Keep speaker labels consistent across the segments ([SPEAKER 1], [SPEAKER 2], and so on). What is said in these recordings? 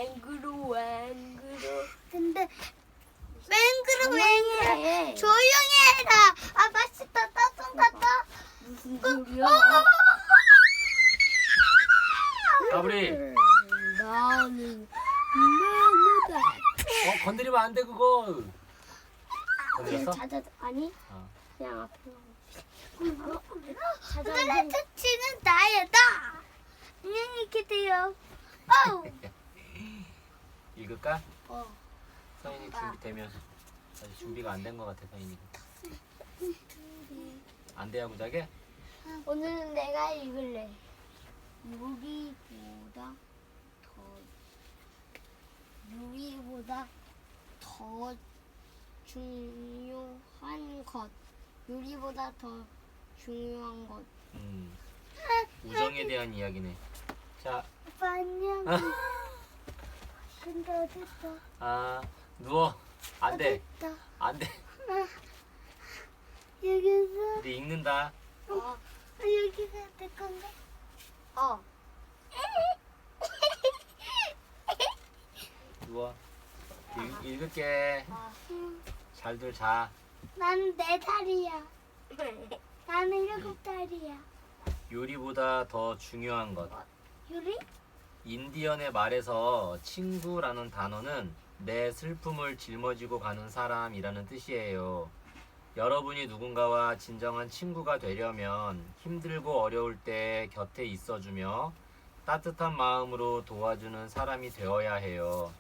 [SPEAKER 1] 앵그로.
[SPEAKER 2] 근데 맹그러
[SPEAKER 1] 해.
[SPEAKER 2] 조용히 해라. 아 맛있다. 따뜻 탔다.
[SPEAKER 1] 무슨 소리야?
[SPEAKER 3] 가브리.
[SPEAKER 1] 나는 맨날
[SPEAKER 3] 건드리면 안 돼 그거. 건드렸어?
[SPEAKER 1] 찾아 아니
[SPEAKER 3] 어.
[SPEAKER 1] 그냥 앞으로
[SPEAKER 2] 오늘의 특징은 나예다. 안녕히 계세요. 어우.
[SPEAKER 3] 읽을까?
[SPEAKER 2] 어.
[SPEAKER 3] 서인이 준비되면. 아직 준비가 안 된 것 같아 서인이. 안 돼야 무작에?
[SPEAKER 1] 오늘은 내가 읽을래. 유리보다 더 중요한 것. 유리보다 더 중요한 것.
[SPEAKER 3] 우정에 대한 이야기네. 자,
[SPEAKER 2] 오빠 안녕. 근데 어딨어?
[SPEAKER 3] 누워. 안 돼.
[SPEAKER 2] 어딨어?
[SPEAKER 3] 안 돼.
[SPEAKER 2] 여기서.
[SPEAKER 3] 우리 읽는다.
[SPEAKER 2] 여기가 내 건가?
[SPEAKER 3] 누워. 읽을게.
[SPEAKER 2] 응.
[SPEAKER 3] 잘들 자.
[SPEAKER 2] 나는 4살이야. 나는 7살이야.
[SPEAKER 3] 요리보다 더 중요한 것.
[SPEAKER 2] 유리?
[SPEAKER 3] 인디언의 말에서 친구라는 단어는 내 슬픔을 짊어지고 가는 사람이라는 뜻이에요. 여러분이 누군가와 진정한 친구가 되려면 힘들고 어려울 때 곁에 있어주며 따뜻한 마음으로 도와주는 사람이 되어야 해요.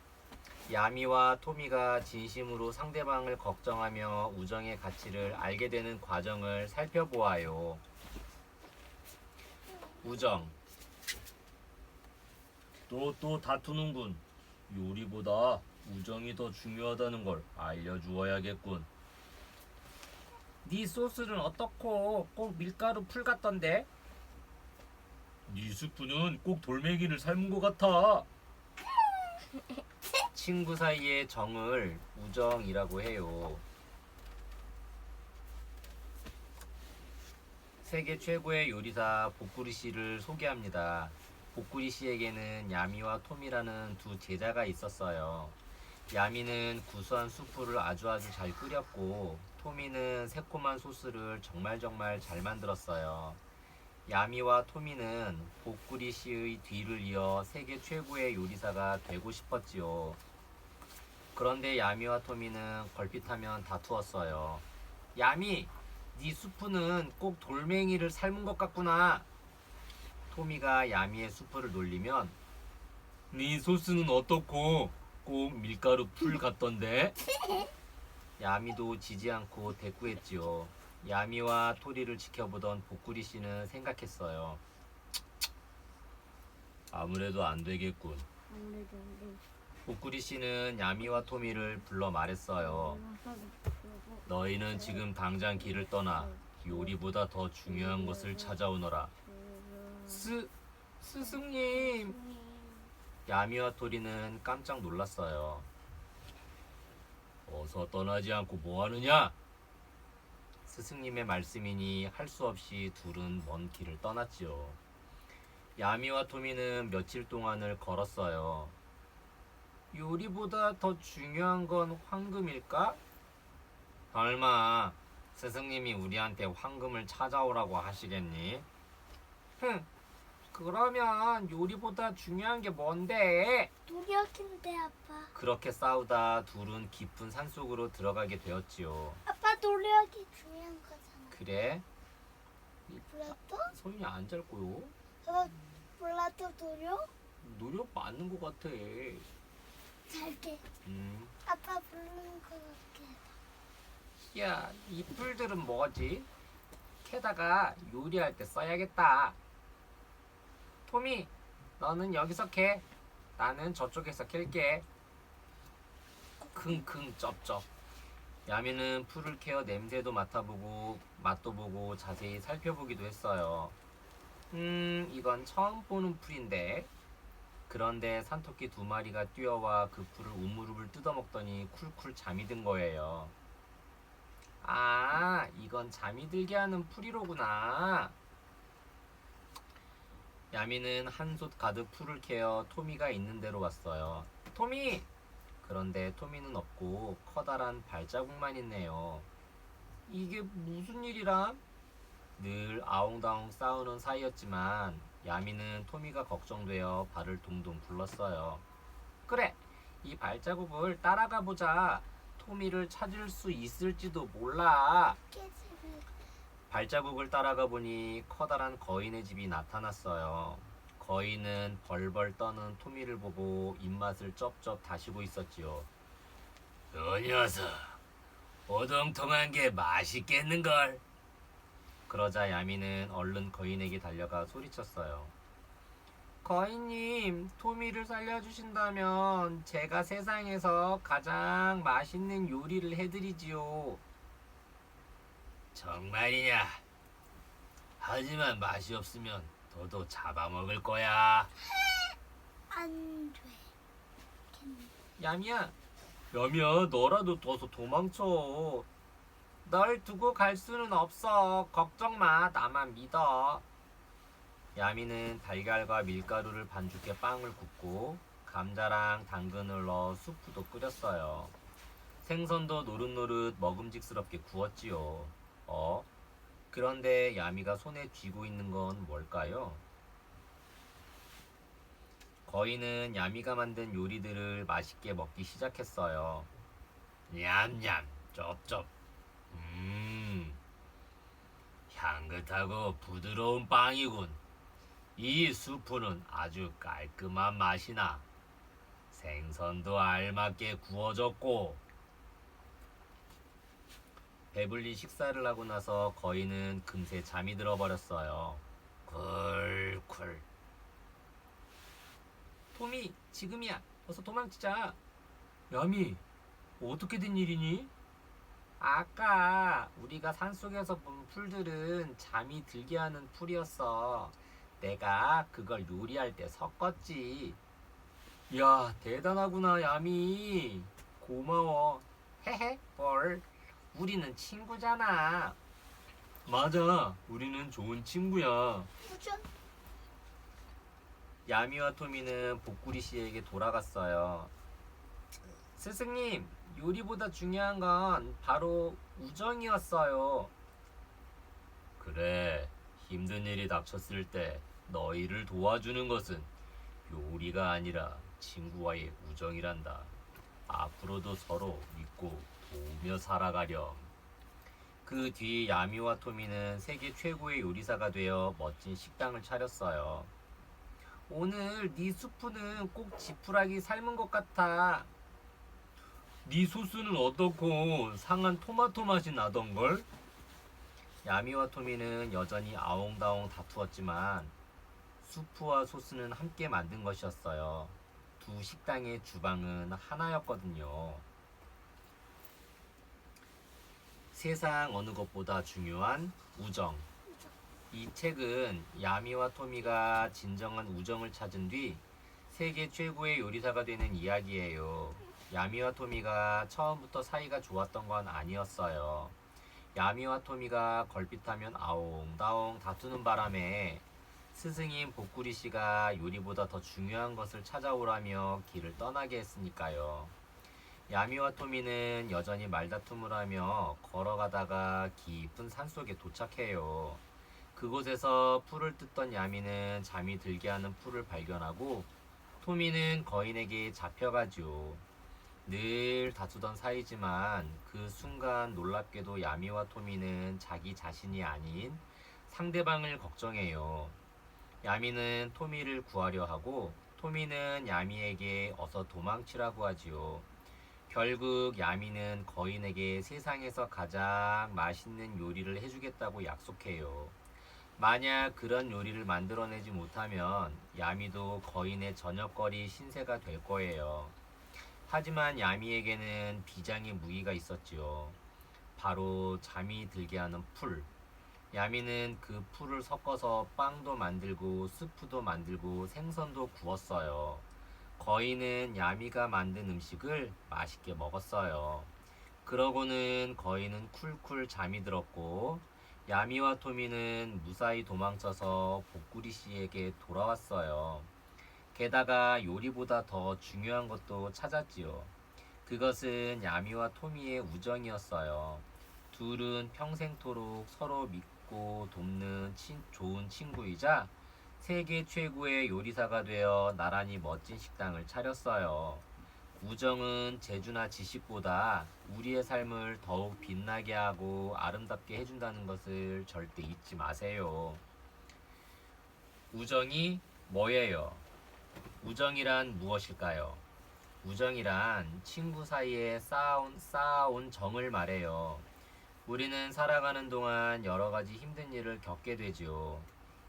[SPEAKER 3] 야미와 토미가 진심으로 상대방을 걱정하며 우정의 가치를 알게 되는 과정을 살펴보아요. 우정. 또 다투는군. 요리보다 우정이 더 중요하다는 걸 알려주어야겠군. 네 소스는 어떻고 꼭 밀가루 풀 같던데? 네 스프는 꼭 돌멩이를 삶은 것 같아. 친구 사이의 정을 우정이라고 해요. 세계 최고의 요리사 보쿠리 씨를 소개합니다. 보쿠리 씨에게는 야미와 톰이라는 두 제자가 있었어요. 야미는 구수한 수프를 아주 잘 끓였고 토미는 새콤한 소스를 정말 잘 만들었어요. 야미와 토미는 보쿠리 씨의 뒤를 이어 세계 최고의 요리사가 되고 싶었지요. 그런데 야미와 토미는 걸핏하면 다투었어요. 야미, 네 수프는 꼭 돌멩이를 삶은 것 같구나. 토미가 야미의 수프를 놀리면 네 소스는 어떻고 꼭 밀가루 풀 같던데? 야미도 지지 않고 대꾸했지요. 야미와 토리를 지켜보던 보쿠리 씨는 생각했어요. 아무래도 안 되겠군. 보쿠리 씨는 야미와 토미를 불러 말했어요. 너희는 지금 당장 길을 떠나 요리보다 더 중요한 것을 찾아오너라. 스승님. 야미와 토리는 깜짝 놀랐어요. 어서 떠나지 않고 뭐하느냐? 스승님의 말씀이니 할 수 없이 둘은 먼 길을 떠났지요. 야미와 토미는 며칠 동안을 걸었어요. 요리보다 더 중요한 건 황금일까? 설마 스승님이 우리한테 황금을 찾아오라고 하시겠니? 그러면 요리보다 중요한 게 뭔데?
[SPEAKER 2] 노력인데 아빠.
[SPEAKER 3] 그렇게 싸우다 둘은 깊은 산속으로 들어가게 되었지요.
[SPEAKER 2] 아빠 노력이 중요한 거잖아.
[SPEAKER 3] 그래?
[SPEAKER 2] 몰라도?
[SPEAKER 3] 소윤이 안 잘 거요?
[SPEAKER 2] 몰라도 노력?
[SPEAKER 3] 노력 맞는 것 같아.
[SPEAKER 2] 잘게.
[SPEAKER 3] 음.
[SPEAKER 2] 아빠 부르는 거 같게.
[SPEAKER 3] 야, 이 뿔들은 뭐지? 캐다가 요리할 때 써야겠다. 토미, 너는 여기서 캐. 나는 저쪽에서 캘게. 킁킁 쩝쩝. 야미는 풀을 캐어 냄새도 맡아보고 맛도 보고 자세히 살펴보기도 했어요. 이건 처음 보는 풀인데. 그런데 산토끼 2마리가 뛰어와 그 풀을 우무룩을 뜯어먹더니 쿨쿨 잠이 든 거예요. 아, 이건 잠이 들게 하는 풀이로구나. 야미는 한솥 가득 풀을 캐어 토미가 있는 데로 왔어요. 토미! 그런데 토미는 없고 커다란 발자국만 있네요. 이게 무슨 일이람? 늘 아웅다웅 싸우는 사이였지만 야미는 토미가 걱정되어 발을 동동 굴렀어요. 그래! 이 발자국을 따라가 보자. 토미를 찾을 수 있을지도 몰라.
[SPEAKER 2] 깨지를.
[SPEAKER 3] 발자국을 따라가 보니 커다란 거인의 집이 나타났어요. 거인은 벌벌 떠는 토미를 보고 입맛을 쩝쩝 다시고 있었지요. 그 녀석, 오동통한 게 맛있겠는걸? 그러자 야미는 얼른 거인에게 달려가 소리쳤어요. 거인님, 토미를 살려주신다면 제가 세상에서 가장 맛있는 요리를 해드리지요. 정말이냐? 하지만 맛이 없으면 너도 잡아먹을 거야.
[SPEAKER 2] 안 돼.
[SPEAKER 3] 야미야, 너라도 어서 도망쳐. 널 두고 갈 수는 없어. 걱정 마, 나만 믿어. 야미는 달걀과 밀가루를 반죽해 빵을 굽고 감자랑 당근을 넣어 수프도 끓였어요. 생선도 노릇노릇 먹음직스럽게 구웠지요. 그런데 야미가 손에 쥐고 있는 건 뭘까요? 거인은 야미가 만든 요리들을 맛있게 먹기 시작했어요. 냠냠, 쩝쩝. 향긋하고 부드러운 빵이군. 이 수프는 아주 깔끔한 맛이 나. 생선도 알맞게 구워졌고. 배불리 식사를 하고 나서 거인은 금세 잠이 들어버렸어요. 쿨쿨. 토미, 지금이야. 어서 도망치자. 야미, 어떻게 된 일이니? 아까 우리가 산속에서 본 풀들은 잠이 들게 하는 풀이었어. 내가 그걸 요리할 때 섞었지. 야, 대단하구나, 야미. 고마워. 헤헤, 뭘. 우리는 친구잖아. 맞아, 우리는 좋은 친구야.
[SPEAKER 2] 무슨
[SPEAKER 3] 야미와 토미는 복구리 씨에게 돌아갔어요. 스승님, 요리보다 중요한 건 바로 우정이었어요. 그래, 힘든 일이 닥쳤을 때 너희를 도와주는 것은 요리가 아니라 친구와의 우정이란다. 앞으로도 서로 믿고 도우며 살아가렴. 그 뒤 야미와 토미는 세계 최고의 요리사가 되어 멋진 식당을 차렸어요. 오늘 네 수프는 꼭 지푸라기 삶은 것 같아. 네 소스는 어떻고 상한 토마토 맛이 나던걸? 야미와 토미는 여전히 아웅다웅 다투었지만 수프와 소스는 함께 만든 것이었어요. 두 식당의 주방은 하나였거든요. 세상 어느 것보다 중요한 우정. 이 책은 야미와 토미가 진정한 우정을 찾은 뒤 세계 최고의 요리사가 되는 이야기예요. 야미와 토미가 처음부터 사이가 좋았던 건 아니었어요. 야미와 토미가 걸핏하면 아웅다웅 다투는 바람에 스승인 복구리 씨가 요리보다 더 중요한 것을 찾아오라며 길을 떠나게 했으니까요. 야미와 토미는 여전히 말다툼을 하며 걸어가다가 깊은 산속에 도착해요. 그곳에서 풀을 뜯던 야미는 잠이 들게 하는 풀을 발견하고 토미는 거인에게 잡혀가죠. 늘 다투던 사이지만 그 순간 놀랍게도 야미와 토미는 자기 자신이 아닌 상대방을 걱정해요. 야미는 토미를 구하려 하고 토미는 야미에게 어서 도망치라고 하지요. 결국 야미는 거인에게 세상에서 가장 맛있는 요리를 해주겠다고 약속해요. 만약 그런 요리를 만들어내지 못하면 야미도 거인의 저녁거리 신세가 될 거예요. 하지만 야미에게는 비장의 무기가 있었지요. 바로 잠이 들게 하는 풀. 야미는 그 풀을 섞어서 빵도 만들고 스프도 만들고 생선도 구웠어요. 거인은 야미가 만든 음식을 맛있게 먹었어요. 그러고는 거인은 쿨쿨 잠이 들었고 야미와 토미는 무사히 도망쳐서 복구리 씨에게 돌아왔어요. 게다가 요리보다 더 중요한 것도 찾았지요. 그것은 야미와 토미의 우정이었어요. 둘은 평생토록 서로 믿고 돕는 좋은 친구이자 세계 최고의 요리사가 되어 나란히 멋진 식당을 차렸어요. 우정은 재주나 지식보다 우리의 삶을 더욱 빛나게 하고 아름답게 해준다는 것을 절대 잊지 마세요. 우정이 뭐예요? 우정이란 무엇일까요? 우정이란 친구 사이에 쌓아온 정을 말해요. 우리는 살아가는 동안 여러 가지 힘든 일을 겪게 되지요.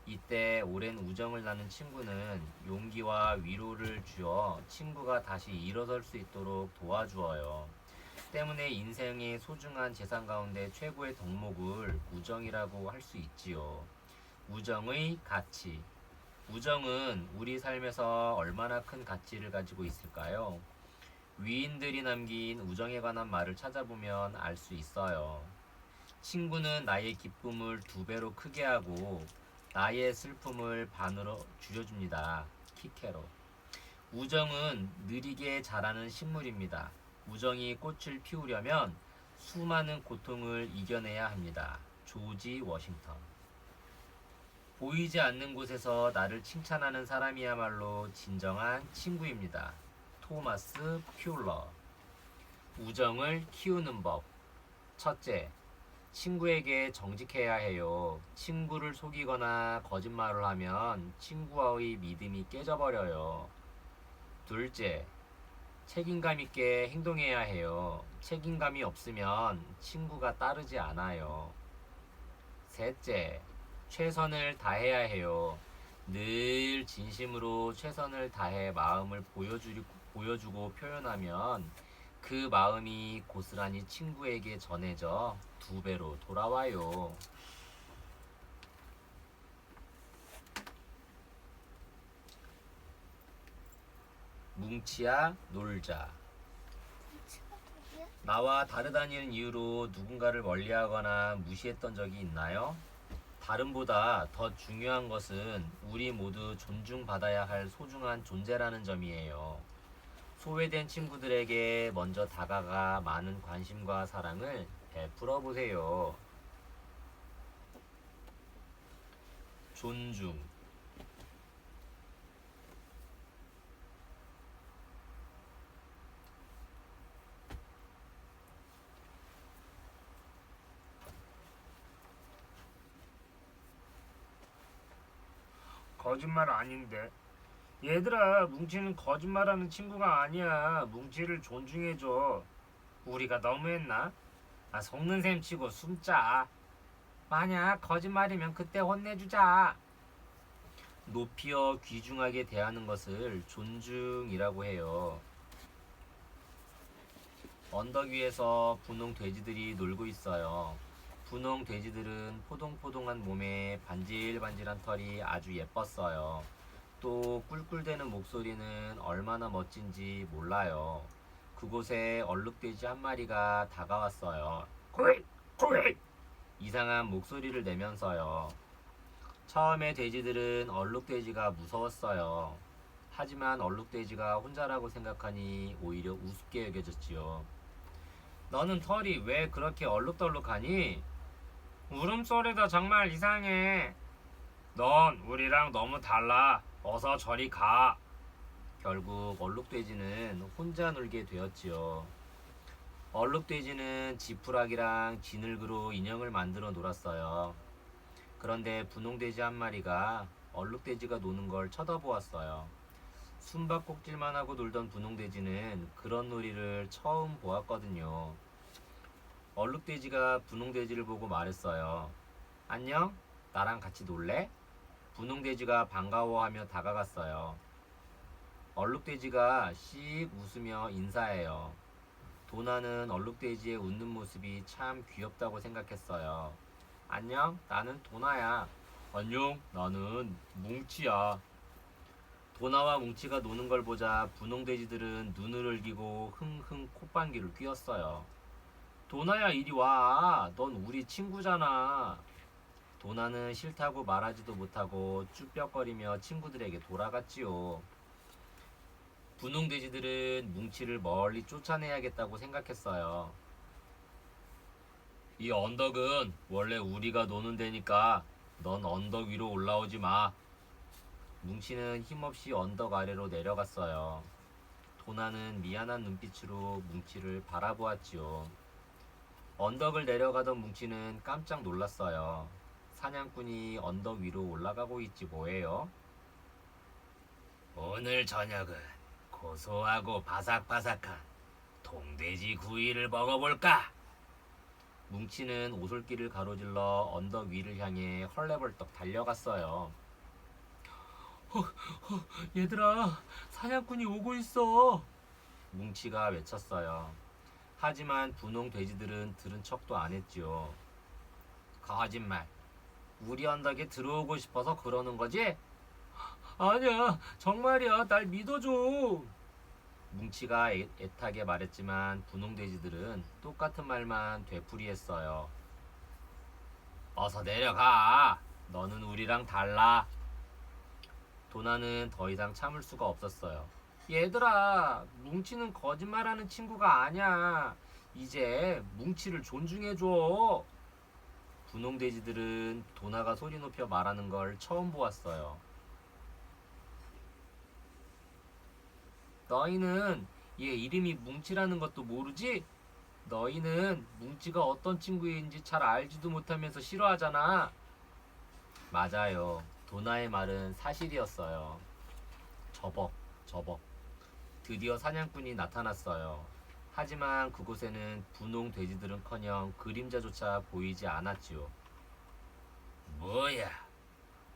[SPEAKER 3] 이때 오랜 우정을 나눈 친구는 용기와 위로를 주어 친구가 다시 일어설 수 있도록 도와주어요. 때문에 인생의 소중한 재산 가운데 최고의 덕목을 우정이라고 할 수 있지요. 우정의 가치. 우정은 우리 삶에서 얼마나 큰 가치를 가지고 있을까요? 위인들이 남긴 우정에 관한 말을 찾아보면 알 수 있어요. 친구는 나의 기쁨을 2배로 크게 하고 나의 슬픔을 반으로 줄여줍니다. 키케로. 우정은 느리게 자라는 식물입니다. 우정이 꽃을 피우려면 수많은 고통을 이겨내야 합니다. 조지 워싱턴. 보이지 않는 곳에서 나를 칭찬하는 사람이야말로 진정한 친구입니다. 토마스 퓨러. 우정을 키우는 법. 첫째, 친구에게 정직해야 해요. 친구를 속이거나 거짓말을 하면 친구와의 믿음이 깨져버려요. 둘째, 책임감 있게 행동해야 해요. 책임감이 없으면 친구가 따르지 않아요. 셋째, 최선을 다해야 해요. 늘 진심으로 최선을 다해 마음을 보여주고 표현하면 그 마음이 고스란히 친구에게 전해져 2배로 돌아와요. 뭉치야 놀자. 나와 다르다는 이유로 누군가를 멀리하거나 무시했던 적이 있나요? 다름보다 더 중요한 것은 우리 모두 존중받아야 할 소중한 존재라는 점이에요. 소외된 친구들에게 먼저 다가가 많은 관심과 사랑을 베풀어 보세요. 존중.
[SPEAKER 4] 거짓말 아닌데. 얘들아, 뭉치는 거짓말하는 친구가 아니야. 뭉치를 존중해줘. 우리가 너무했나? 속는 셈 치고 숨자. 만약 거짓말이면 그때 혼내주자.
[SPEAKER 3] 높이어 귀중하게 대하는 것을 존중이라고 해요. 언덕 위에서 분홍 돼지들이 놀고 있어요. 분홍 돼지들은 포동포동한 몸에 반질반질한 털이 아주 예뻤어요. 또 꿀꿀대는 목소리는 얼마나 멋진지 몰라요. 그곳에 얼룩돼지 한 마리가 다가왔어요.
[SPEAKER 4] 꿀, 꿀.
[SPEAKER 3] 이상한 목소리를 내면서요. 처음에 돼지들은 얼룩돼지가 무서웠어요. 하지만 얼룩돼지가 혼자라고 생각하니 오히려 우습게 여겨졌지요. 너는 털이 왜 그렇게 얼룩덜룩하니?
[SPEAKER 4] 울음소리도 정말 이상해. 넌 우리랑 너무 달라. 어서 저리 가.
[SPEAKER 3] 결국 얼룩돼지는 혼자 놀게 되었지요. 얼룩돼지는 지푸라기랑 지늘그로 인형을 만들어 놀았어요. 그런데 분홍돼지 한 마리가 얼룩돼지가 노는 걸 쳐다보았어요. 숨바꼭질만 하고 놀던 분홍돼지는 그런 놀이를 처음 보았거든요. 얼룩돼지가 분홍돼지를 보고 말했어요. 안녕? 나랑 같이 놀래? 분홍돼지가 반가워하며 다가갔어요. 얼룩돼지가 씩 웃으며 인사해요. 도나는 얼룩돼지의 웃는 모습이 참 귀엽다고 생각했어요. 안녕, 나는 도나야.
[SPEAKER 4] 안녕, 나는 뭉치야.
[SPEAKER 3] 도나와 뭉치가 노는 걸 보자 분홍돼지들은 눈을 흘기고 흥흥 콧방귀를 뀌었어요. 도나야, 이리 와. 넌 우리 친구잖아. 도나는 싫다고 말하지도 못하고 쭈뼛거리며 친구들에게 돌아갔지요. 분홍돼지들은 뭉치를 멀리 쫓아내야겠다고 생각했어요.
[SPEAKER 4] 이 언덕은 원래 우리가 노는 데니까 넌 언덕 위로 올라오지 마.
[SPEAKER 3] 뭉치는 힘없이 언덕 아래로 내려갔어요. 도나는 미안한 눈빛으로 뭉치를 바라보았지요. 언덕을 내려가던 뭉치는 깜짝 놀랐어요. 사냥꾼이 언덕 위로 올라가고 있지 뭐예요?
[SPEAKER 4] 오늘 저녁은 고소하고 바삭바삭한 동돼지 구이를 먹어볼까?
[SPEAKER 3] 뭉치는 오솔길을 가로질러 언덕 위를 향해 헐레벌떡 달려갔어요.
[SPEAKER 4] 얘들아, 사냥꾼이 오고 있어.
[SPEAKER 3] 뭉치가 외쳤어요. 하지만 분홍 돼지들은 들은 척도 안 했지요. 거짓말. 우리 언덕에 들어오고 싶어서 그러는 거지?
[SPEAKER 4] 아니야, 정말이야. 날 믿어줘.
[SPEAKER 3] 뭉치가 애타게 말했지만 분홍 돼지들은 똑같은 말만 되풀이했어요. 어서 내려가. 너는 우리랑 달라. 도나는 더 이상 참을 수가 없었어요. 얘들아, 뭉치는 거짓말하는 친구가 아니야. 이제 뭉치를 존중해줘. 분홍 돼지들은 도나가 소리 높여 말하는 걸 처음 보았어요. 너희는 얘 이름이 뭉치라는 것도 모르지? 너희는 뭉치가 어떤 친구인지 잘 알지도 못하면서 싫어하잖아. 맞아요. 도나의 말은 사실이었어요. 저벅. 드디어 사냥꾼이 나타났어요. 하지만 그곳에는 분홍 돼지들은커녕 그림자조차 보이지 않았지요.
[SPEAKER 4] 뭐야?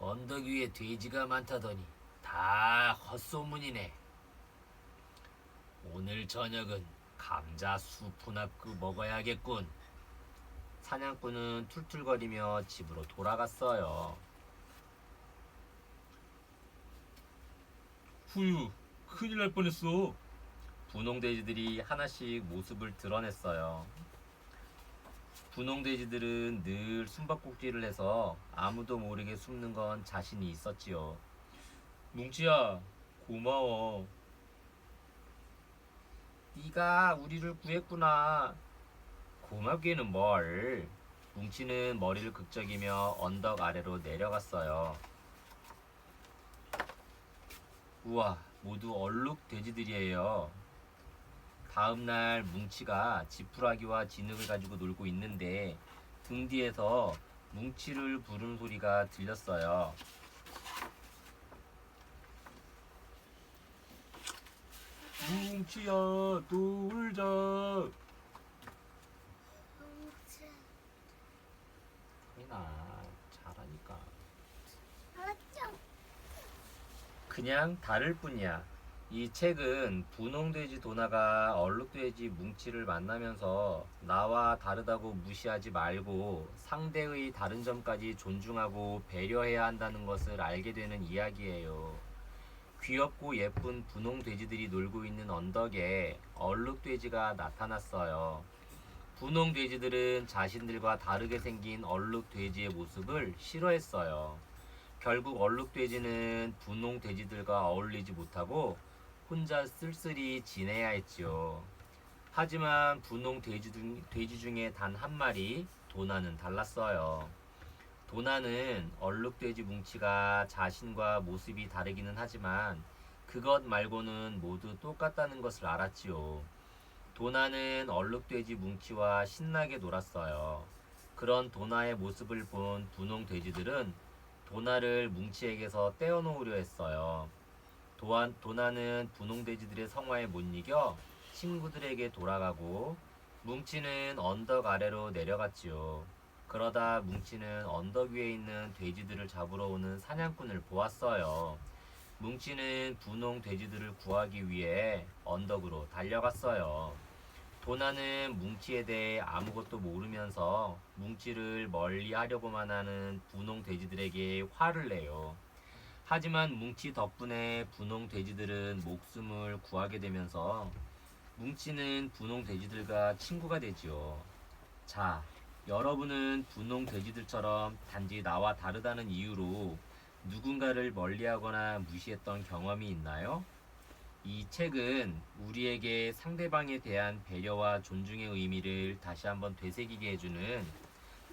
[SPEAKER 4] 언덕 위에 돼지가 많다더니 다 헛소문이네. 오늘 저녁은 감자 수프나 먹어야겠군.
[SPEAKER 3] 사냥꾼은 툴툴거리며 집으로 돌아갔어요.
[SPEAKER 4] 후유, 큰일 날 뻔했어.
[SPEAKER 3] 분홍 돼지들이 하나씩 모습을 드러냈어요. 분홍 돼지들은 늘 숨바꼭질을 해서 아무도 모르게 숨는 건 자신이 있었지요.
[SPEAKER 4] 뭉치야, 고마워.
[SPEAKER 3] 네가 우리를 구했구나. 고맙기는 뭘. 뭉치는 머리를 극적이며 언덕 아래로 내려갔어요. 우와, 모두 얼룩 돼지들이에요. 다음날 뭉치가 지푸라기와 진흙을 가지고 놀고 있는데 등 뒤에서 뭉치를 부르는 소리가 들렸어요.
[SPEAKER 4] 뭉치야, 놀자.
[SPEAKER 3] 나 잘하니까.
[SPEAKER 2] 알았죠?
[SPEAKER 3] 그냥 다를 뿐이야. 이 책은 분홍돼지 도나가 얼룩돼지 뭉치를 만나면서 나와 다르다고 무시하지 말고 상대의 다른 점까지 존중하고 배려해야 한다는 것을 알게 되는 이야기예요. 귀엽고 예쁜 분홍돼지들이 놀고 있는 언덕에 얼룩돼지가 나타났어요. 분홍돼지들은 자신들과 다르게 생긴 얼룩돼지의 모습을 싫어했어요. 결국 얼룩돼지는 분홍돼지들과 어울리지 못하고 혼자 쓸쓸히 지내야 했지요. 하지만 분홍돼지 중에 단 한 마리, 도나는 달랐어요. 도나는 얼룩돼지 뭉치가 자신과 모습이 다르기는 하지만 그것 말고는 모두 똑같다는 것을 알았지요. 도나는 얼룩돼지 뭉치와 신나게 놀았어요. 그런 도나의 모습을 본 분홍돼지들은 도나를 뭉치에게서 떼어놓으려 했어요. 도나는 분홍돼지들의 성화에 못 이겨 친구들에게 돌아가고 뭉치는 언덕 아래로 내려갔지요. 그러다 뭉치는 언덕 위에 있는 돼지들을 잡으러 오는 사냥꾼을 보았어요. 뭉치는 분홍 돼지들을 구하기 위해 언덕으로 달려갔어요. 도나는 뭉치에 대해 아무것도 모르면서 뭉치를 멀리 하려고만 하는 분홍 돼지들에게 화를 내요. 하지만 뭉치 덕분에 분홍 돼지들은 목숨을 구하게 되면서 뭉치는 분홍 돼지들과 친구가 되지요. 자, 여러분은 분홍 돼지들처럼 단지 나와 다르다는 이유로 누군가를 멀리하거나 무시했던 경험이 있나요? 이 책은 우리에게 상대방에 대한 배려와 존중의 의미를 다시 한번 되새기게 해주는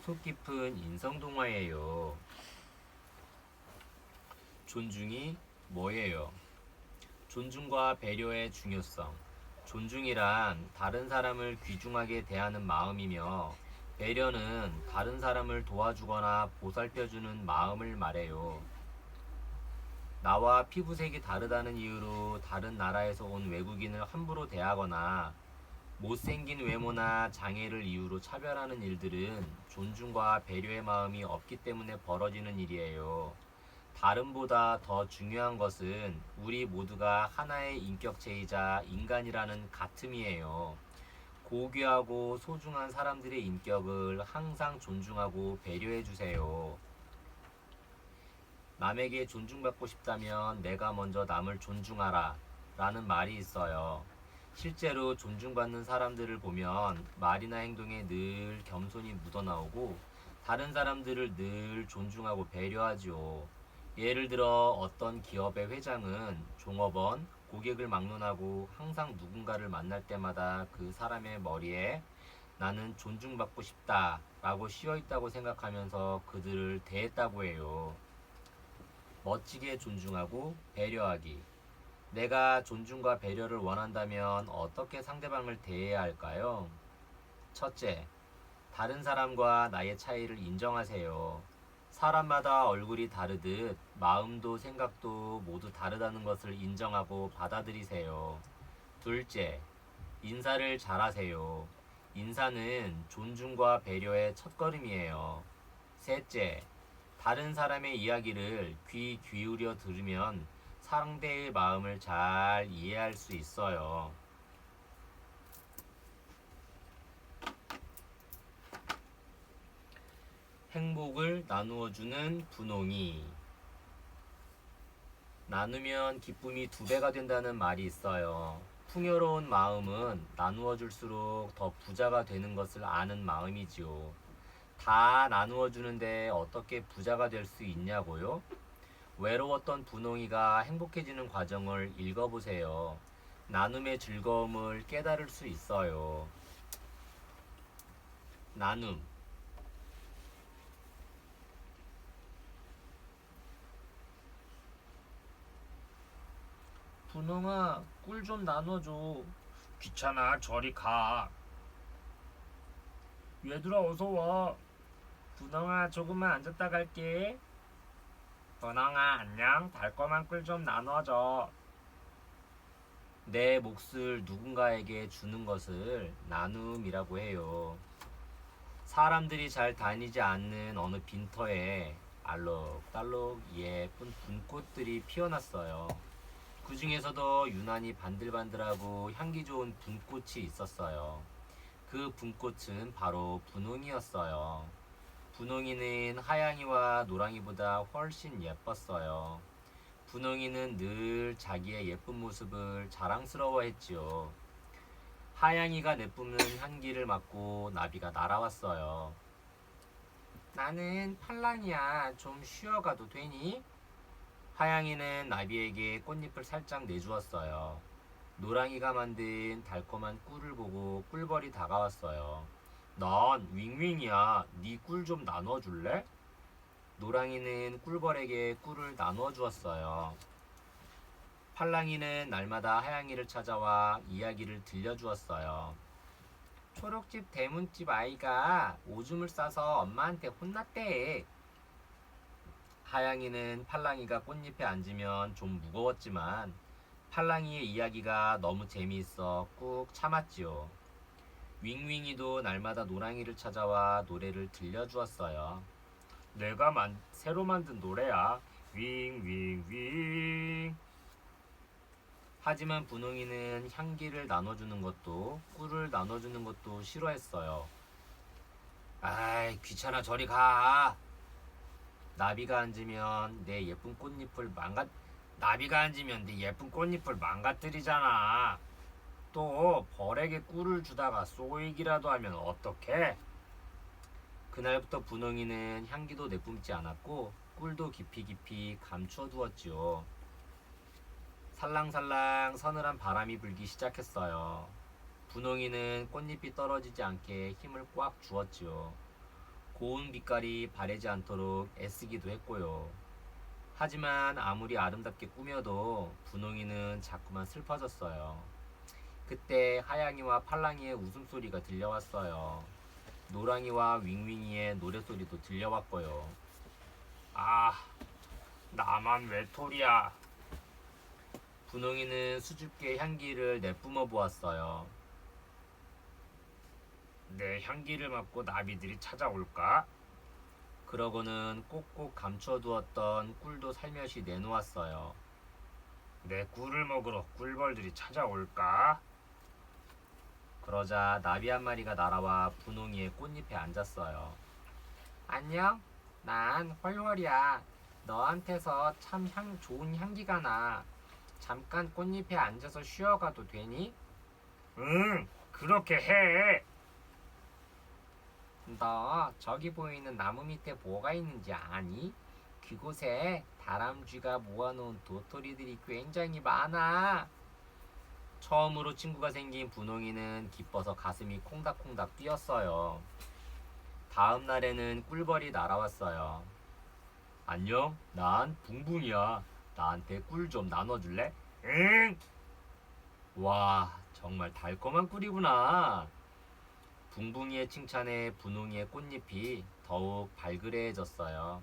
[SPEAKER 3] 속 깊은 인성동화예요. 존중이 뭐예요? 존중과 배려의 중요성. 존중이란 다른 사람을 귀중하게 대하는 마음이며, 배려는 다른 사람을 도와주거나 보살펴주는 마음을 말해요. 나와 피부색이 다르다는 이유로 다른 나라에서 온 외국인을 함부로 대하거나 못생긴 외모나 장애를 이유로 차별하는 일들은 존중과 배려의 마음이 없기 때문에 벌어지는 일이에요. 다름보다 더 중요한 것은 우리 모두가 하나의 인격체이자 인간이라는 가슴이에요. 고귀하고 소중한 사람들의 인격을 항상 존중하고 배려해 주세요. 남에게 존중받고 싶다면 내가 먼저 남을 존중하라 라는 말이 있어요. 실제로 존중받는 사람들을 보면 말이나 행동에 늘 겸손이 묻어나오고 다른 사람들을 늘 존중하고 배려하지요. 예를 들어 어떤 기업의 회장은 종업원, 고객을 막론하고 항상 누군가를 만날 때마다 그 사람의 머리에 나는 존중받고 싶다 라고 씌어있다고 생각하면서 그들을 대했다고 해요. 멋지게 존중하고 배려하기. 내가 존중과 배려를 원한다면 어떻게 상대방을 대해야 할까요? 첫째, 다른 사람과 나의 차이를 인정하세요. 사람마다 얼굴이 다르듯 마음도 생각도 모두 다르다는 것을 인정하고 받아들이세요. 둘째, 인사를 잘하세요. 인사는 존중과 배려의 첫걸음이에요. 셋째, 다른 사람의 이야기를 귀 기울여 들으면 상대의 마음을 잘 이해할 수 있어요. 행복을 나누어주는 분홍이. 나누면 기쁨이 2배가 된다는 말이 있어요. 풍요로운 마음은 나누어줄수록 더 부자가 되는 것을 아는 마음이지요. 다 나누어주는데 어떻게 부자가 될 수 있냐고요? 외로웠던 분홍이가 행복해지는 과정을 읽어보세요. 나눔의 즐거움을 깨달을 수 있어요. 나눔. 분홍아, 꿀 좀 나눠줘.
[SPEAKER 4] 귀찮아, 저리 가. 얘들아, 어서 와.
[SPEAKER 3] 분홍아, 조금만 앉았다 갈게. 분홍아, 안녕. 달콤한 꿀 좀 나눠줘. 내 몫을 누군가에게 주는 것을 나눔이라고 해요. 사람들이 잘 다니지 않는 어느 빈터에 알록달록 예쁜 분꽃들이 피어났어요. 그 중에서도 유난히 반들반들하고 향기 좋은 분꽃이 있었어요. 그 분꽃은 바로 분홍이었어요. 분홍이는 하양이와 노랑이보다 훨씬 예뻤어요. 분홍이는 늘 자기의 예쁜 모습을 자랑스러워했지요. 하양이가 내뿜는 향기를 맡고 나비가 날아왔어요. 나는 팔랑이야. 좀 쉬어가도 되니? 하양이는 나비에게 꽃잎을 살짝 내주었어요. 노랑이가 만든 달콤한 꿀을 보고 꿀벌이 다가왔어요. 난 윙윙이야. 네 꿀 좀 나눠줄래? 노랑이는 꿀벌에게 꿀을 나누어 주었어요. 팔랑이는 날마다 하양이를 찾아와 이야기를 들려주었어요. 초록집 대문집 아이가 오줌을 싸서 엄마한테 혼났대. 하양이는 팔랑이가 꽃잎에 앉으면 좀 무거웠지만 팔랑이의 이야기가 너무 재미있어 꾹 참았지요. 윙윙이도 날마다 노랑이를 찾아와 노래를 들려주었어요. 내가 새로 만든 노래야. 윙윙윙. 하지만 분홍이는 향기를 나눠주는 것도 꿀을 나눠주는 것도 싫어했어요. 아이, 귀찮아, 저리 가. 나비가 앉으면 내 예쁜 꽃잎을 망가뜨리잖아. 또 벌에게 꿀을 주다가 쏘이기라도 하면 어떡해? 그날부터 분홍이는 향기도 내뿜지 않았고 꿀도 깊이 깊이 감추어 두었지요. 살랑살랑 서늘한 바람이 불기 시작했어요. 분홍이는 꽃잎이 떨어지지 않게 힘을 꽉 주었지요. 고운 빛깔이 바래지 않도록 애쓰기도 했고요. 하지만 아무리 아름답게 꾸며도 분홍이는 자꾸만 슬퍼졌어요. 그때 하양이와 팔랑이의 웃음소리가 들려왔어요. 노랑이와 윙윙이의 노래소리도 들려왔고요.
[SPEAKER 4] 아, 나만 외톨이야.
[SPEAKER 3] 분홍이는 수줍게 향기를 내뿜어 보았어요.
[SPEAKER 4] 내 향기를 맡고 나비들이 찾아올까?
[SPEAKER 3] 그러고는 꼭꼭 감춰두었던 꿀도 살며시 내놓았어요.
[SPEAKER 4] 내 꿀을 먹으러 꿀벌들이 찾아올까?
[SPEAKER 3] 그러자 나비 한 마리가 날아와 분홍이의 꽃잎에 앉았어요. 안녕, 난 헐헐이야. 너한테서 참 좋은 향기가 나. 잠깐 꽃잎에 앉아서 쉬어가도 되니?
[SPEAKER 4] 응, 그렇게 해.
[SPEAKER 3] 너 저기 보이는 나무 밑에 뭐가 있는지 아니? 그곳에 다람쥐가 모아놓은 도토리들이 굉장히 많아. 처음으로 친구가 생긴 분홍이는 기뻐서 가슴이 콩닥콩닥 뛰었어요. 다음 날에는 꿀벌이 날아왔어요.
[SPEAKER 4] 안녕, 난 붕붕이야. 나한테 꿀 좀 나눠줄래?
[SPEAKER 3] 응! 와, 정말 달콤한 꿀이구나. 붕붕이의 칭찬에 분홍이의 꽃잎이 더욱 발그레해졌어요.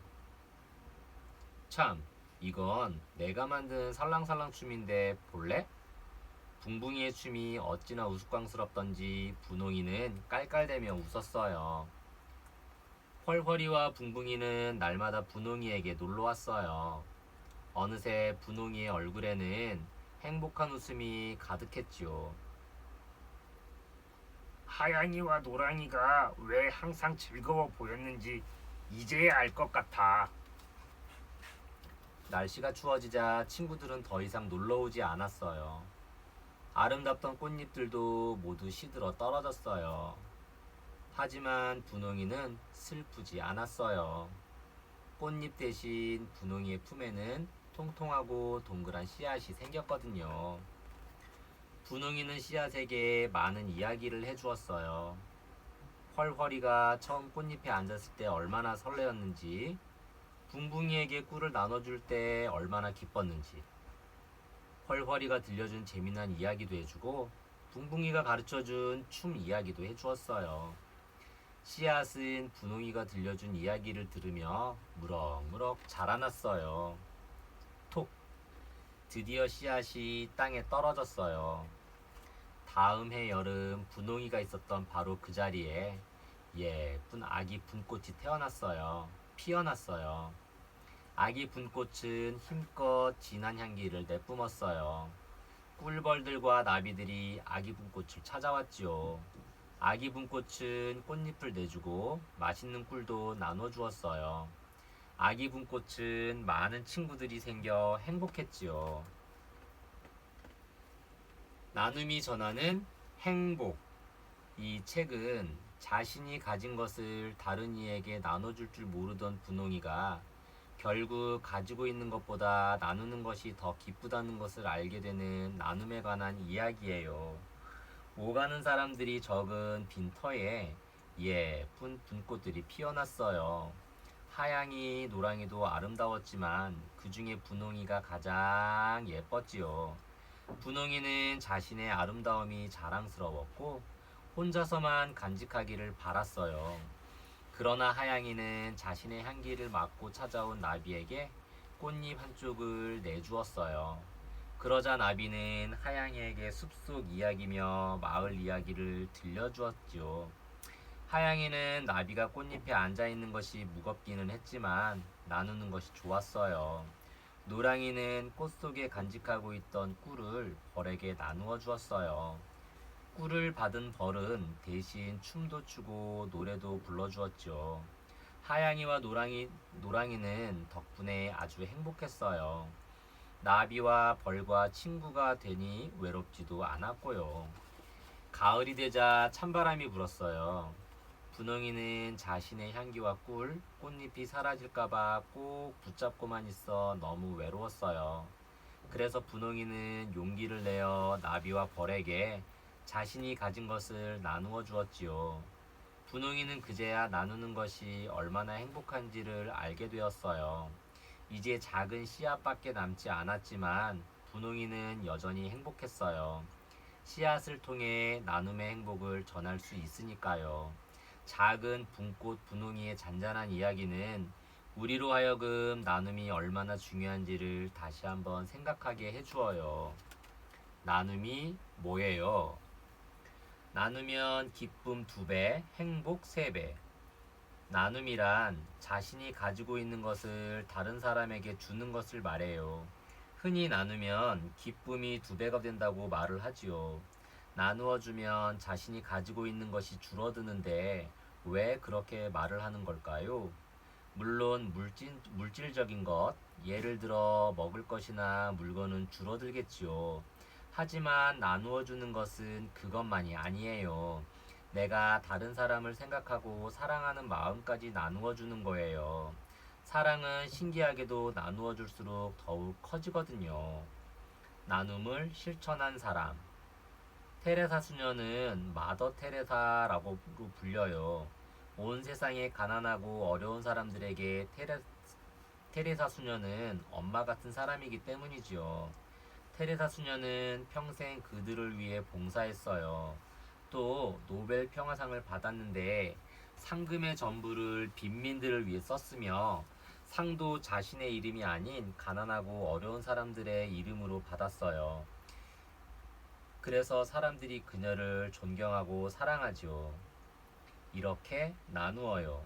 [SPEAKER 3] 참, 이건 내가 만든 살랑살랑 춤인데 볼래? 붕붕이의 춤이 어찌나 우스꽝스럽던지 분홍이는 깔깔대며 웃었어요. 펄펄이와 붕붕이는 날마다 분홍이에게 놀러왔어요. 어느새 분홍이의 얼굴에는 행복한 웃음이 가득했지요.
[SPEAKER 4] 하양이와 노랑이가 왜 항상 즐거워 보였는지 이제야 알 것 같아.
[SPEAKER 3] 날씨가 추워지자 친구들은 더 이상 놀러 오지 않았어요. 아름답던 꽃잎들도 모두 시들어 떨어졌어요. 하지만 분홍이는 슬프지 않았어요. 꽃잎 대신 분홍이의 품에는 통통하고 동그란 씨앗이 생겼거든요. 분홍이는 씨앗에게 많은 이야기를 해주었어요. 펄펄이가 처음 꽃잎에 앉았을 때 얼마나 설레었는지, 붕붕이에게 꿀을 나눠줄 때 얼마나 기뻤는지, 펄펄이가 들려준 재미난 이야기도 해주고, 붕붕이가 가르쳐준 춤 이야기도 해주었어요. 씨앗은 분홍이가 들려준 이야기를 들으며 무럭무럭 자라났어요. 톡! 드디어 씨앗이 땅에 떨어졌어요. 다음 해 여름 분홍이가 있었던 바로 그 자리에 예쁜 아기 분꽃이 피어났어요. 아기 분꽃은 힘껏 진한 향기를 내뿜었어요. 꿀벌들과 나비들이 아기 분꽃을 찾아왔지요. 아기 분꽃은 꽃잎을 내주고 맛있는 꿀도 나눠주었어요. 아기 분꽃은 많은 친구들이 생겨 행복했지요. 나눔이 전하는 행복. 이 책은 자신이 가진 것을 다른 이에게 나눠줄 줄 모르던 분홍이가 결국 가지고 있는 것보다 나누는 것이 더 기쁘다는 것을 알게 되는 나눔에 관한 이야기예요. 오가는 사람들이 적은 빈터에 예쁜 분꽃들이 피어났어요. 하양이, 노랑이도 아름다웠지만 그 중에 분홍이가 가장 예뻤지요. 분홍이는 자신의 아름다움이 자랑스러웠고 혼자서만 간직하기를 바랐어요. 그러나 하양이는 자신의 향기를 맡고 찾아온 나비에게 꽃잎 한쪽을 내주었어요. 그러자 나비는 하양이에게 숲속 이야기며 마을 이야기를 들려주었지요. 하양이는 나비가 꽃잎에 앉아있는 것이 무겁기는 했지만 나누는 것이 좋았어요. 노랑이는 꽃 속에 간직하고 있던 꿀을 벌에게 나누어 주었어요. 꿀을 받은 벌은 대신 춤도 추고 노래도 불러주었죠. 하양이와 노랑이는 덕분에 아주 행복했어요. 나비와 벌과 친구가 되니 외롭지도 않았고요. 가을이 되자 찬바람이 불었어요. 분홍이는 자신의 향기와 꿀, 꽃잎이 사라질까봐 꼭 붙잡고만 있어 너무 외로웠어요. 그래서 분홍이는 용기를 내어 나비와 벌에게 자신이 가진 것을 나누어 주었지요. 분홍이는 그제야 나누는 것이 얼마나 행복한지를 알게 되었어요. 이제 작은 씨앗밖에 남지 않았지만 분홍이는 여전히 행복했어요. 씨앗을 통해 나눔의 행복을 전할 수 있으니까요. 작은 분꽃 분홍이의 잔잔한 이야기는 우리로 하여금 나눔이 얼마나 중요한지를 다시 한번 생각하게 해주어요. 나눔이 뭐예요? 나누면 기쁨 2배, 행복 3배. 나눔이란 자신이 가지고 있는 것을 다른 사람에게 주는 것을 말해요. 흔히 나누면 기쁨이 2배가 된다고 말을 하지요. 나누어 주면 자신이 가지고 있는 것이 줄어드는데 왜 그렇게 말을 하는 걸까요? 물론 물질적인 것, 예를 들어 먹을 것이나 물건은 줄어들겠지요. 하지만 나누어 주는 것은 그것만이 아니에요. 내가 다른 사람을 생각하고 사랑하는 마음까지 나누어 주는 거예요. 사랑은 신기하게도 나누어 줄수록 더욱 커지거든요. 나눔을 실천한 사람. 테레사 수녀는 마더 테레사라고 불려요. 온 세상에 가난하고 어려운 사람들에게 테레사 수녀는 엄마 같은 사람이기 때문이지요. 테레사 수녀는 평생 그들을 위해 봉사했어요. 또 노벨 평화상을 받았는데 상금의 전부를 빈민들을 위해 썼으며 상도 자신의 이름이 아닌 가난하고 어려운 사람들의 이름으로 받았어요. 그래서 사람들이 그녀를 존경하고 사랑하지요. 이렇게 나누어요.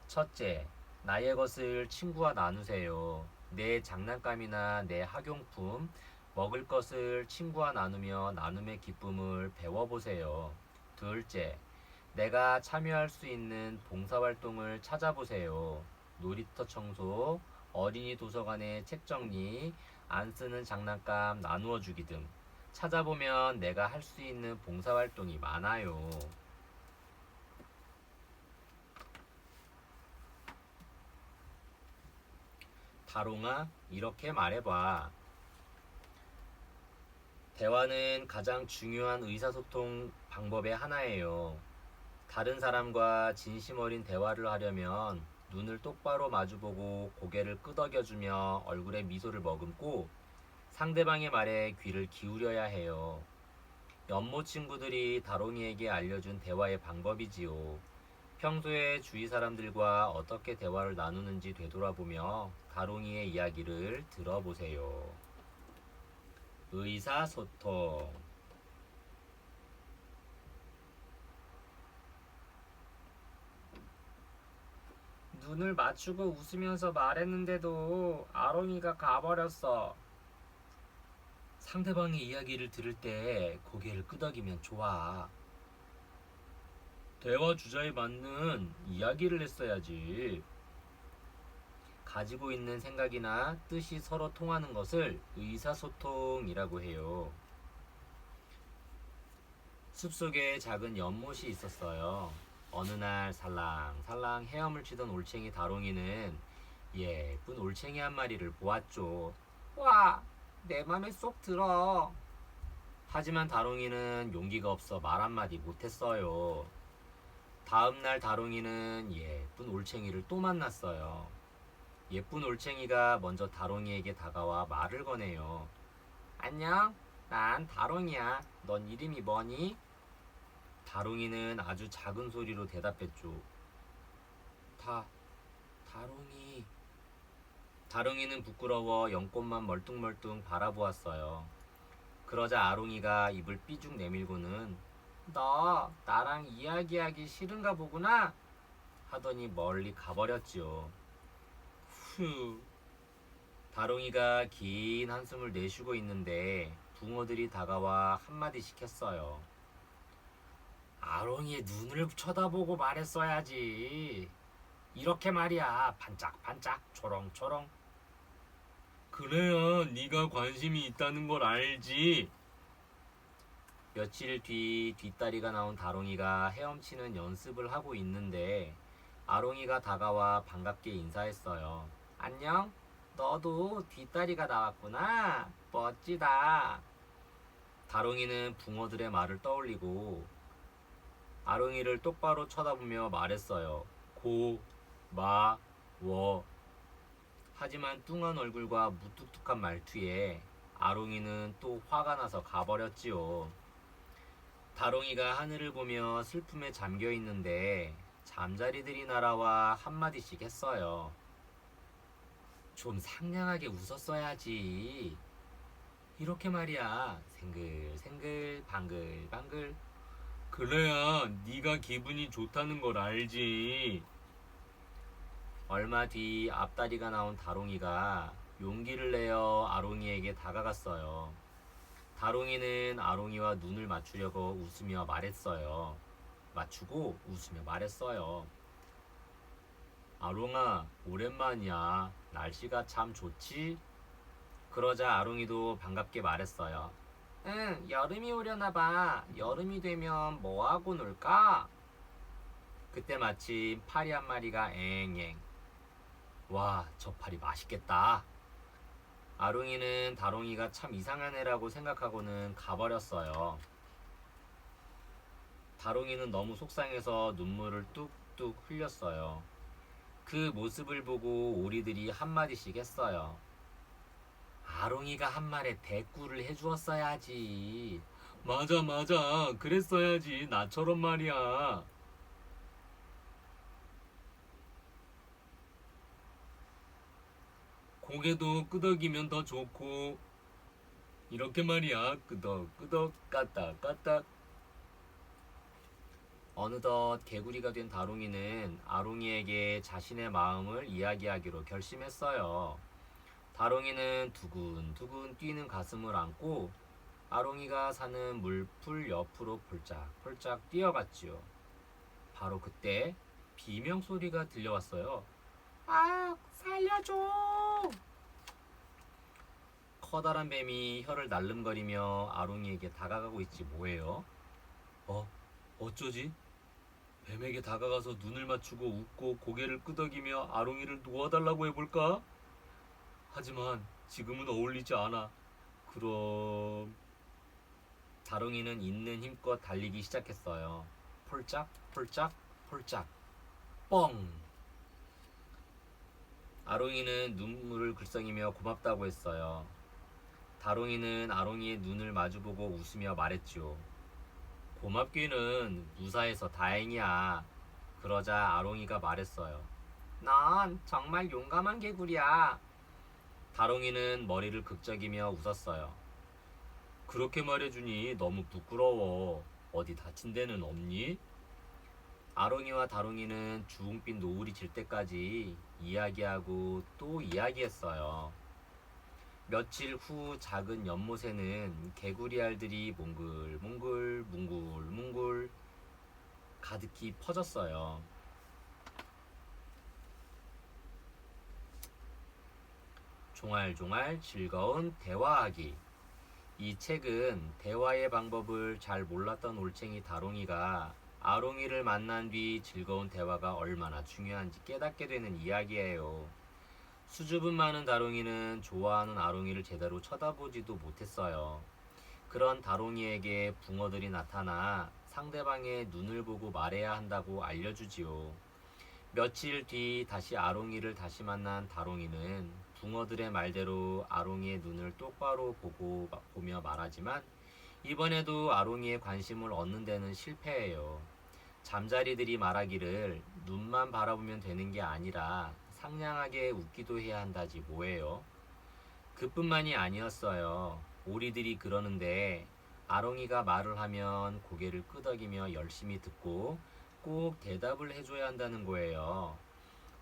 [SPEAKER 3] 첫째, 나의 것을 친구와 나누세요. 내 장난감이나 내 학용품, 먹을 것을 친구와 나누며 나눔의 기쁨을 배워보세요. 둘째, 내가 참여할 수 있는 봉사활동을 찾아보세요. 놀이터 청소, 어린이 도서관의 책 정리, 안 쓰는 장난감 나누어 주기 등 찾아보면 내가 할 수 있는 봉사활동이 많아요. 다롱아, 이렇게 말해봐. 대화는 가장 중요한 의사소통 방법의 하나예요. 다른 사람과 진심 어린 대화를 하려면 눈을 똑바로 마주보고 고개를 끄덕여주며 얼굴에 미소를 머금고 상대방의 말에 귀를 기울여야 해요. 연모 친구들이 다롱이에게 알려준 대화의 방법이지요. 평소에 주위 사람들과 어떻게 대화를 나누는지 되돌아보며 다롱이의 이야기를 들어보세요. 의사소통. 눈을 맞추고 웃으면서 말했는데도 아롱이가 가버렸어. 상대방의 이야기를 들을 때 고개를 끄덕이면 좋아. 대화 주제에 맞는 이야기를 했어야지. 가지고 있는 생각이나 뜻이 서로 통하는 것을 의사소통이라고 해요. 숲속에 작은 연못이 있었어요. 어느 날 살랑살랑 헤엄을 치던 올챙이 다롱이는 예쁜 올챙이 한 마리를 보았죠. 와, 내 맘에 쏙 들어. 하지만 다롱이는 용기가 없어 말 한마디 못했어요. 다음날 다롱이는 예쁜 올챙이를 또 만났어요. 예쁜 올챙이가 먼저 다롱이에게 다가와 말을 거네요. 안녕, 난 다롱이야. 넌 이름이 뭐니? 다롱이는 아주 작은 소리로 대답했죠. 다롱이. 다롱이는 부끄러워 연꽃만 멀뚱멀뚱 바라보았어요. 그러자 아롱이가 입을 삐죽 내밀고는 너 나랑 이야기하기 싫은가 보구나 하더니 멀리 가버렸지요. 휴. 다롱이가 긴 한숨을 내쉬고 있는데 붕어들이 다가와 한마디씩 했어요. 아롱이의 눈을 쳐다보고 말했어야지. 이렇게 말이야. 반짝반짝 초롱초롱. 그래야 네가 관심이 있다는 걸 알지. 며칠 뒤 뒷다리가 나온 다롱이가 헤엄치는 연습을 하고 있는데 아롱이가 다가와 반갑게 인사했어요. 안녕? 너도 뒷다리가 나왔구나. 멋지다. 다롱이는 붕어들의 말을 떠올리고 아롱이를 똑바로 쳐다보며 말했어요. 고, 마, 워. 하지만 뚱한 얼굴과 무뚝뚝한 말투에 아롱이는 또 화가 나서 가버렸지요. 다롱이가 하늘을 보며 슬픔에 잠겨 있는데 잠자리들이 날아와 한마디씩 했어요. 좀 상냥하게 웃었어야지. 이렇게 말이야. 생글생글 방글방글. 그래야 네가 기분이 좋다는 걸 알지. 얼마 뒤 앞다리가 나온 다롱이가 용기를 내어 아롱이에게 다가갔어요. 다롱이는 아롱이와 눈을 맞추려고 웃으며 말했어요. 맞추고 웃으며 말했어요. 아롱아, 오랜만이야. 날씨가 참 좋지? 그러자 아롱이도 반갑게 말했어요. 응, 여름이 오려나 봐. 여름이 되면 뭐하고 놀까? 그때 마침 파리 한 마리가 앵앵. 와, 저 파리 맛있겠다. 아롱이는 다롱이가 참 이상한 애라고 생각하고는 가버렸어요. 다롱이는 너무 속상해서 눈물을 뚝뚝 흘렸어요. 그 모습을 보고 오리들이 한마디씩 했어요. 아롱이가 한 말에 대꾸를 해주었어야지. 맞아, 맞아. 그랬어야지. 나처럼 말이야. 고개도 끄덕이면 더 좋고. 이렇게 말이야. 끄덕끄덕 까딱까딱. 어느덧 개구리가 된 다롱이는 아롱이에게 자신의 마음을 이야기하기로 결심했어요. 다롱이는 두근두근 뛰는 가슴을 안고 아롱이가 사는 물풀 옆으로 폴짝폴짝 뛰어갔지요. 바로 그때 비명 소리가 들려왔어요. 아, 살려줘! 커다란 뱀이 혀를 날름거리며 아롱이에게 다가가고 있지 뭐예요? 어쩌지? 뱀에게 다가가서 눈을 맞추고 웃고 고개를 끄덕이며 아롱이를 놓아달라고 해볼까? 하지만 지금은 어울리지 않아. 그럼... 다롱이는 있는 힘껏 달리기 시작했어요. 폴짝 폴짝 폴짝 뻥! 아롱이는 눈물을 글썽이며 고맙다고 했어요. 다롱이는 아롱이의 눈을 마주보고 웃으며 말했죠. 고맙기는 무사해서 다행이야. 그러자 아롱이가 말했어요. 넌 정말 용감한 개구리야. 다롱이는 머리를 극적이며 웃었어요. 그렇게 말해주니 너무 부끄러워. 어디 다친 데는 없니? 아롱이와 다롱이는 주홍빛 노을이 질 때까지 이야기하고 또 이야기했어요. 며칠 후 작은 연못에는 개구리 알들이 몽글몽글 뭉글뭉글 가득히 퍼졌어요. 종알종알 즐거운 대화하기. 이 책은 대화의 방법을 잘 몰랐던 올챙이 다롱이가 아롱이를 만난 뒤 즐거운 대화가 얼마나 중요한지 깨닫게 되는 이야기예요. 수줍음 많은 다롱이는 좋아하는 아롱이를 제대로 쳐다보지도 못했어요. 그런 다롱이에게 붕어들이 나타나 상대방의 눈을 보고 말해야 한다고 알려주지요. 며칠 뒤 다시 아롱이를 다시 만난 다롱이는 붕어들의 말대로 아롱이의 눈을 똑바로 보며 말하지만 이번에도 아롱이의 관심을 얻는 데는 실패해요. 잠자리들이 말하기를 눈만 바라보면 되는 게 아니라 상냥하게 웃기도 해야 한다지 뭐예요. 그뿐만이 아니었어요. 오리들이 그러는데 아롱이가 말을 하면 고개를 끄덕이며 열심히 듣고 꼭 대답을 해줘야 한다는 거예요.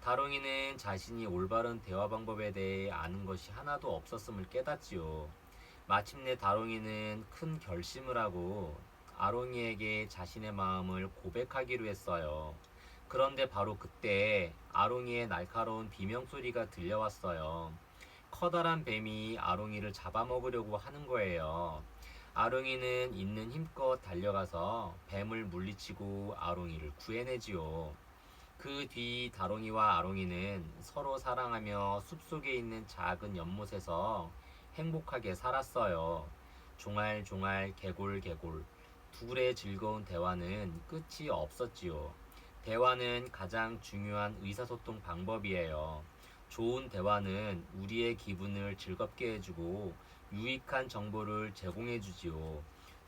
[SPEAKER 3] 다롱이는 자신이 올바른 대화 방법에 대해 아는 것이 하나도 없었음을 깨닫지요. 마침내 다롱이는 큰 결심을 하고 아롱이에게 자신의 마음을 고백하기로 했어요. 그런데 바로 그때 아롱이의 날카로운 비명소리가 들려왔어요. 커다란 뱀이 아롱이를 잡아먹으려고 하는 거예요. 아롱이는 있는 힘껏 달려가서 뱀을 물리치고 아롱이를 구해내지요. 그 뒤 다롱이와 아롱이는 서로 사랑하며 숲속에 있는 작은 연못에서 행복하게 살았어요. 종알종알 개골개골 둘의 즐거운 대화는 끝이 없었지요. 대화는 가장 중요한 의사소통 방법이에요. 좋은 대화는 우리의 기분을 즐겁게 해주고 유익한 정보를 제공해주지요.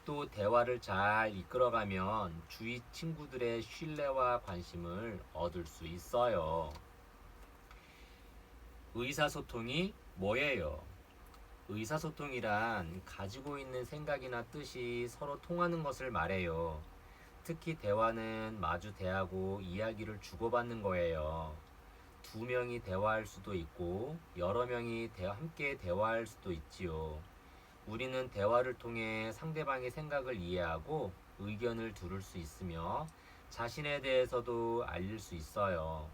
[SPEAKER 3] 또 대화를 잘 이끌어가면 주위 친구들의 신뢰와 관심을 얻을 수 있어요. 의사소통이 뭐예요? 의사소통이란 가지고 있는 생각이나 뜻이 서로 통하는 것을 말해요. 특히 대화는 마주 대하고 이야기를 주고받는 거예요. 두 명이 대화할 수도 있고 여러 명이 함께 대화할 수도 있지요. 우리는 대화를 통해 상대방의 생각을 이해하고 의견을 들을 수 있으며 자신에 대해서도 알릴 수 있어요.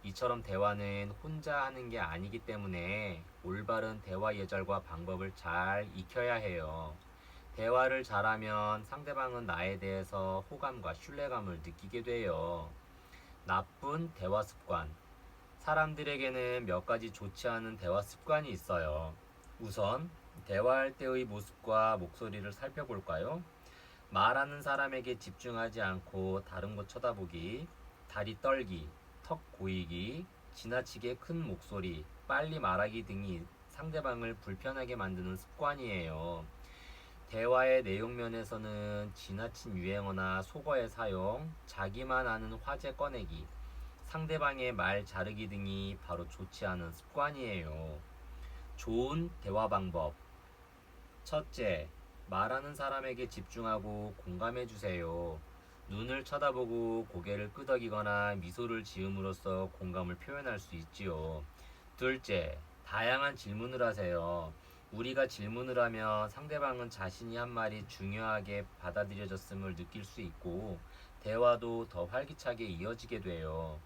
[SPEAKER 3] 이처럼 대화는 혼자 하는 게 아니기 때문에 올바른 대화 예절과 방법을 잘 익혀야 해요. 대화를 잘하면 상대방은 나에 대해서 호감과 신뢰감을 느끼게 돼요. 나쁜 대화 습관. 사람들에게는 몇 가지 좋지 않은 대화 습관이 있어요. 우선 대화할 때의 모습과 목소리를 살펴볼까요? 말하는 사람에게 집중하지 않고 다른 곳 쳐다보기, 다리 떨기, 턱 고이기, 지나치게 큰 목소리, 빨리 말하기 등이 상대방을 불편하게 만드는 습관이에요. 대화의 내용 면에서는 지나친 유행어나 속어의 사용, 자기만 아는 화제 꺼내기, 상대방의 말 자르기 등이 바로 좋지 않은 습관이에요. 좋은 대화 방법. 첫째, 말하는 사람에게 집중하고 공감해 주세요. 눈을 쳐다보고 고개를 끄덕이거나 미소를 지음으로써 공감을 표현할 수 있지요. 둘째, 다양한 질문을 하세요. 우리가 질문을 하면 상대방은 자신이 한 말이 중요하게 받아들여졌음을 느낄 수 있고 대화도 더 활기차게 이어지게 돼요.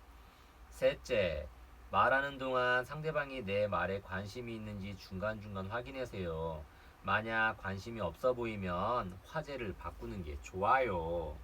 [SPEAKER 3] 셋째, 말하는 동안 상대방이 내 말에 관심이 있는지 중간중간 확인하세요. 만약 관심이 없어 보이면 화제를 바꾸는 게 좋아요.